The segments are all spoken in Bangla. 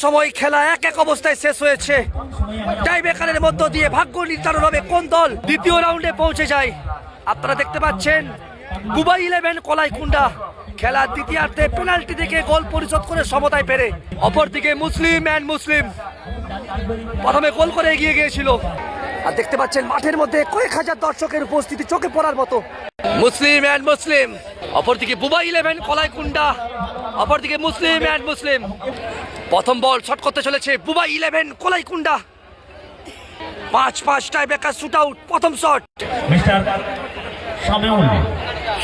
সময় খেলা এক এক অবস্থায় শেষ হয়েছে। টাইব্রেকারের মধ্য দিয়ে ভাগ্য নির্ধারণ হবে কোন দল দ্বিতীয় রাউন্ডে পৌঁছে যায়। আপনারা দেখতে পাচ্ছেন বুবাই 11 কলাইকুণ্ডা খেলার দ্বিতীয়ার্ধে পেনাল্টি থেকে গোল পরিশোধ করে সমতায় ফেরে। অপরদিকে মুসলিম অ্যান্ড মুসলিম প্রথমে গোল করে এগিয়ে গিয়েছিল। আর দেখতে পাচ্ছেন মাঠের মধ্যে কয়েক হাজার দর্শকের উপস্থিতি চোখে পড়ার মতো। মুসলিম অ্যান্ড মুসলিম, অপরদিকে বুবাই 11 কলাইকুণ্ডা, অপরদিকে মুসলিম অ্যান্ড মুসলিম। প্রথম বল শট করতে চলেছে Bubai 11 Kalaikunda. 5-5 tiebreaker shoot out. প্রথম শট মিস্টার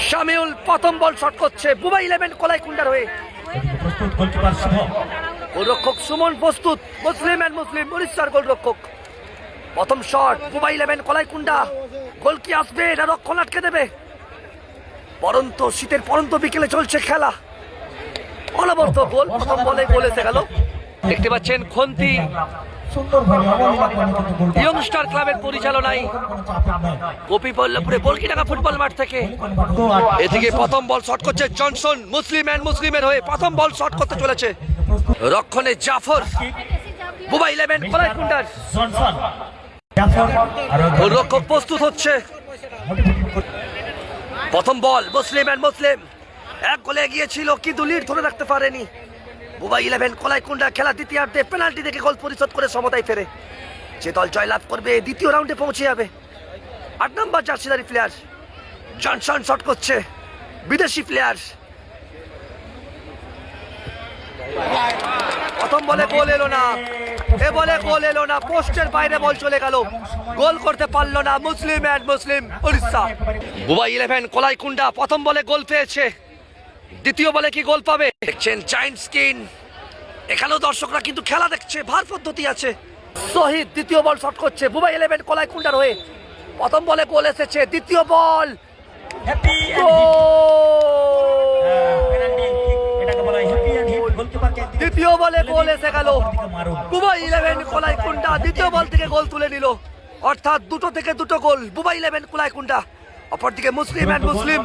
শামিউল প্রথম বল শট করছে বুবাই 11 কলাইকুণ্ডার হয়ে। প্রস্তুত গোলকিপার শুভ, গোলরক্ষক সুমন প্রস্তুত। মুসলিম অ্যান্ড মুসলিম উড়িষ্যার গোলরক্ষক। প্রথম শট বুবাই 11 কলাইকুণ্ডা। গোল কি আসবে? এটা রক্ষণ আটকে দেবে। পরন্ত শীতের পরন্ত বিকেলে চলছে খেলা। অনবরত গোল। প্রথম বলে গোল এসে গেল। দেখতে পাচ্ছেন খন্তি সুন্দরভাবে অবলীলা করে কিন্তু গোলটা ইয়ংস্টার ক্লাবের পরিচালনায় কোনো চাপের নয়। গোপীবল্লভপুরে বলকিডাঙ্গা ফুটবল মাঠ থেকে এদিকে প্রথম বল শট করছে জনসন মুসলিম অ্যান্ড মুসলিমের হয়ে। প্রথম বল শট করতে চলেছে রক্ষণে জাফর বুবাই 11 কলাইকুণ্ডার। জনসন জাফর আর গোলরক্ষক প্রস্তুত হচ্ছে। প্রথম বল মুসলিম অ্যান্ড মুসলিম এক গোলে এগিয়েছিল কিন্তু লিড ধরে রাখতে পারেনি। বুবাই 11 কলাইকুণ্ডা খেলা দ্বিতীয়ার্ধে পেনাল্টি থেকে গোল পরিশোধ করে সমতায় ফেরে। যে দল জয়লাভ করবে দ্বিতীয় রাউন্ডে পৌঁছে যাবে। 8 নম্বর জার্সিধারী প্লেয়ার জনসন শট করছে, বিদেশি প্লেয়ার। প্রথম বলে গোল এলো না, এ বলে গোল এলো না। পোস্টের বাইরে বল চলে গেল, গোল করতে পারলো না মুসলিম অ্যান্ড মুসলিম উড়িষ্যা। বুবাই 11 কলাইকুণ্ডা প্রথম বলে গোল পেয়েছে, দ্বিতীয় বলে কি গোল পাবে? দেখছেন জায়ান্ট স্ক্রিন, এখানেও দর্শকরা কিন্তু খেলা দেখছে, ভার পদ্ধতি আছে। শহীদ দ্বিতীয় বল শট করছে বুবাই 11 কলাইকুণ্ডার হয়ে। প্রথম বলে গোল এসেছে, দ্বিতীয় বল হ্যাপি পেনাল্টি এটাকে বলা হয় হ্যাপি এন্ড হিট। গোলকিপারকে দ্বিতীয় বলে গোল এসে গেল। বুবাই 11 কলাইকুণ্ডা দ্বিতীয় বল থেকে গোল তুলে নিল, অর্থাৎ দুটো থেকে দুটো গোল বুবাই 11 কলাইকুণ্ডা। অপরদিকে মুসলিম অ্যান্ড মুসলিম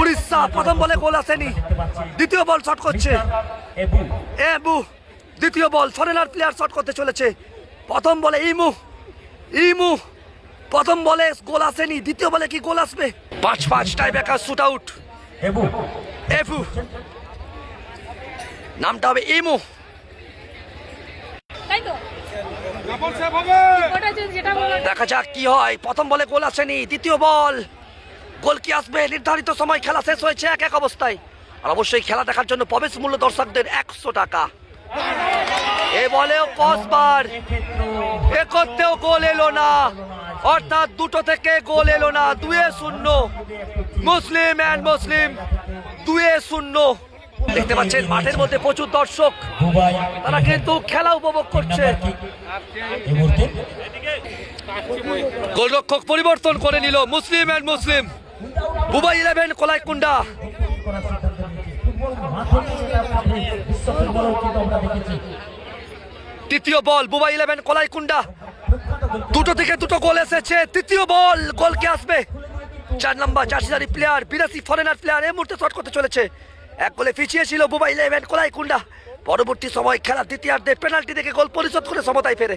উড়িষ্যা প্রথম বলে গোল আসেনি, দ্বিতীয় বল শট করছে এবু। দ্বিতীয় বল ফরেনার প্লেয়ার শট করতে চলেছে। প্রথম বলে ইমু প্রথম বলে গোল আসেনি, দ্বিতীয় বলে কি গোল আসবে? 5-5 টাইব্রেকার শুট আউট। এবু নামটা হবে ইমু। দেখা যাক কি হয়। প্রথম বলে গোল আসেনি, দ্বিতীয় বল গোল কি আসবে? নির্ধারিত সময় খেলা শেষ হয়েছে এক এক অবস্থায়। আর অবশ্যই খেলা দেখার জন্য প্রবেশ মূল্য দর্শকদের 100 টাকা। এ বলেও 10 বার, এ করতেও গোল এলো না, অর্থাৎ দুটো থেকে গোল এলো না। 2-0 মুসলিম অ্যান্ড মুসলিম, 2-0। দেখতে পাচ্ছেন মাঠের মধ্যে প্রচুর দর্শক, তারা কিন্তু খেলা উপভোগ করছে। গোলরক্ষক পরিবর্তন করে নিল মুসলিম অ্যান্ড মুসলিম। বুবাই 11 কলাইকুণ্ডা তৃতীয় বল বুবাই 11 কলাইকুণ্ডা। দুটো থেকে দুটো গোল এসেছে, তৃতীয় বল গোল কে আসবে? 4 নম্বর জার্সিধারী প্লেয়ার বিদেশি ফরেনার প্লেয়ার এই মুহূর্তে শট করতে চলেছে। এক গোলে পিছিয়ে ছিল বুবাই 11 কলাইকুণ্ডা। পরবর্তী সময় খেলার দ্বিতীয়ার্ধে পেনাল্টি থেকে গোল পরিশোধ করে সমতায় ফেরে।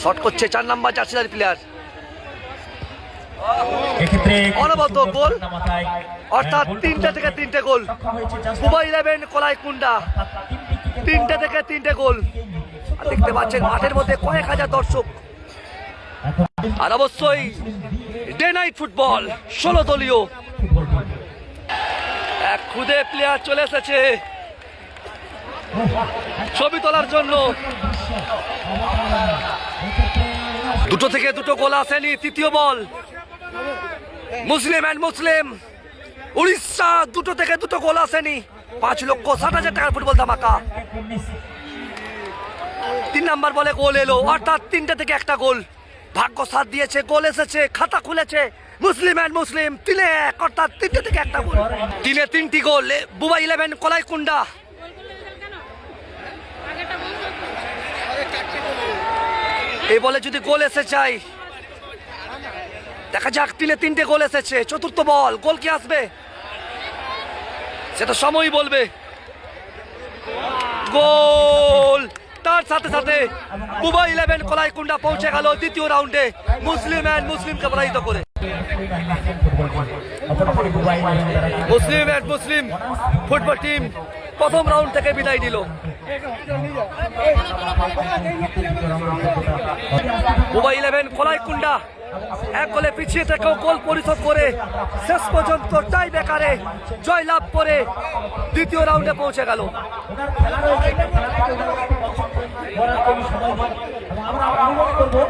শট করছে 4 নম্বর জার্সিধারী প্লেয়ার। অনবদ্য গোল, অর্থাৎ 3টে থেকে 3টে গোল বুবাই 11 কলাইকুণ্ডা, 3টে থেকে 3টে গোল। আর দেখতে পাচ্ছেন মাঠের মধ্যে কয়েক হাজার দর্শক। আর অবশ্যই ডে নাইট ফুটবল 16 দলীয়। এক খুদে প্লেয়ার চলে এসেছে ছবি তোলার জন্য। দুটো থেকে দুটো গোল আসেনি, তৃতীয় বল মুসলিম অ্যান্ড মুসলিম উড়িষ্যা। দুটো থেকে দুটো গোল আসেনি, 5,60,000 টাকার ফুটবল ধামাকা। 3 নম্বর বলে গোল এলো, অর্থাৎ 3টে থেকে একটা গোল। ভাগ্য সাথ দিয়েছে, গোল এসেছে, খাতা খুলেছে মুসলিম অ্যান্ড মুসলিম। 3-1, অর্থাৎ 3টে থেকে একটা গোল। 3-3টি গোল বুবাই 11 কলাইকুণ্ডা। এই বলে যদি গোল এসে যায়, দেখা যাক। 3-3টে গোল এসেছে, চতুর্থ বল গোল কি আসবে সেটা সময়ই বলবে। গোল। তার সাথে সাথে বুবা 11 কলাইকুন্ডা পৌঁছে গেল দ্বিতীয় রাউন্ডে মুসলিম অ্যান্ড মুসলিমকে পরাজিত করে। Muslim and Muslim football team প্রথম রাউন্ড থেকে বিদায় নিল। বুবা 11 কলাইকুন্ডা এক গোলে পিছিয়ে থেকেও গোল পরিশোধ করে শেষ পর্যন্ত টাই ব্রেকারে জয়লাভ করে দ্বিতীয় রাউন্ডে পৌঁছে গেল। আমরা অনুরোধ করবো